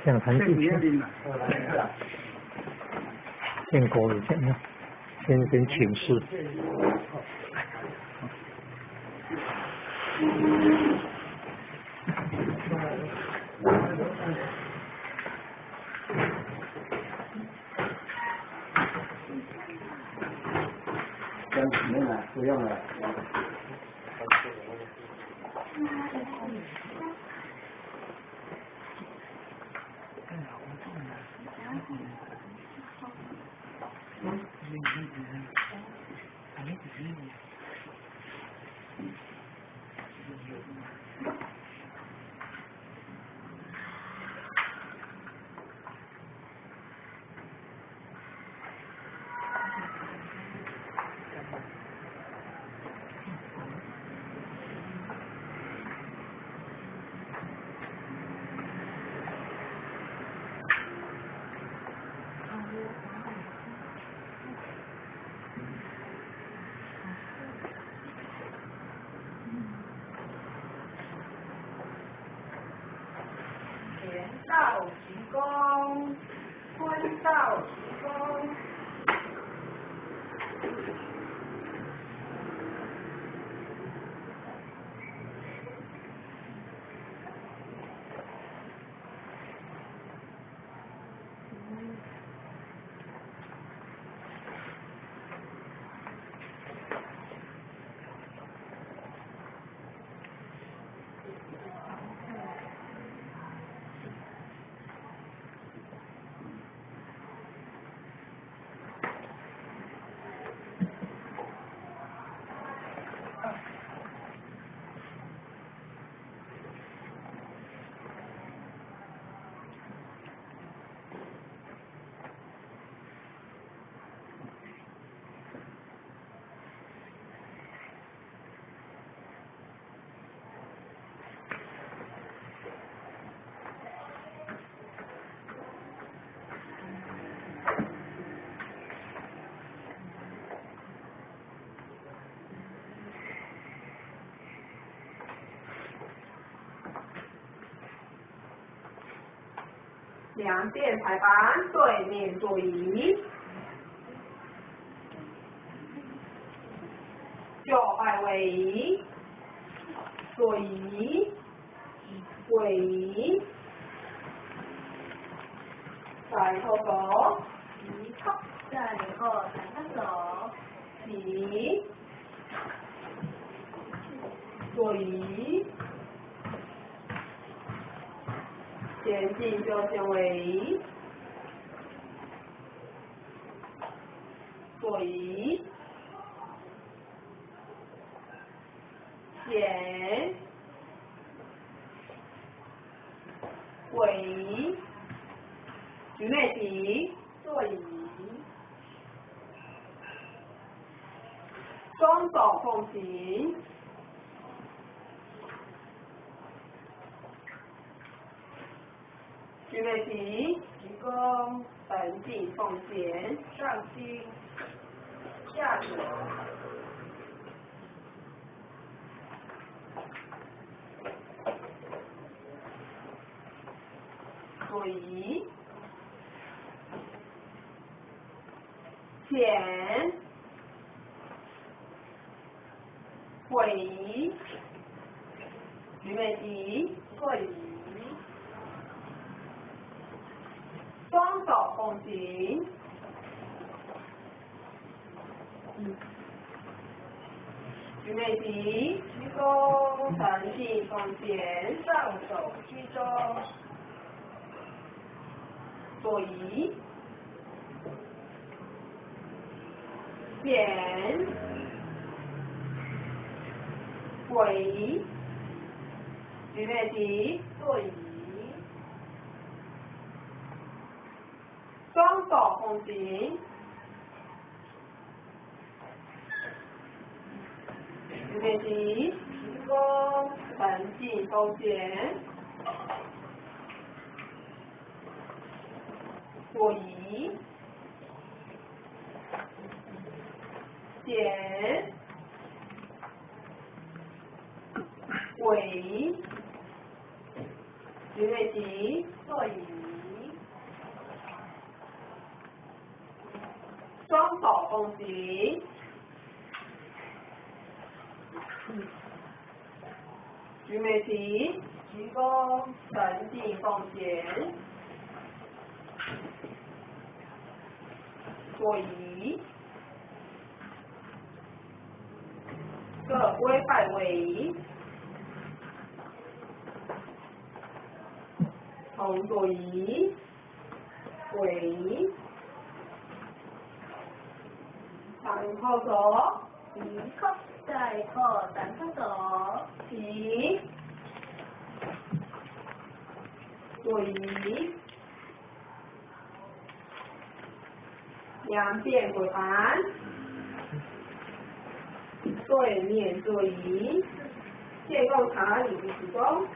想谈一下，见过一下呢，先请示。没了，不用了。前道齐公，坤道齐公。两殿排班对面座椅，就外位移，座椅，位移，再后手，移靠，再后抬他手，起，座椅。前进就先位移，座椅，前，位移，举内体，座椅，双手奉行。举内体，鞠躬，等进奉前，上屈，下左，座椅，前，位移，举内体，座椅。双手奉行，举内体，鞠躬，沉进奉前，上手居中，座椅，前，位移，举内体，座椅。双手奉行，举内体，鞠躬，沉进奉前，座椅，前，位移，举眉起，座椅，双手共行，举眉起，鞠躬，沉静奉献，座椅，各归拜位。从座椅，尾，上后手，一扣再扣，三扣手，起，座椅，两边回盘，对面座椅，借供茶礼仪鞠躬。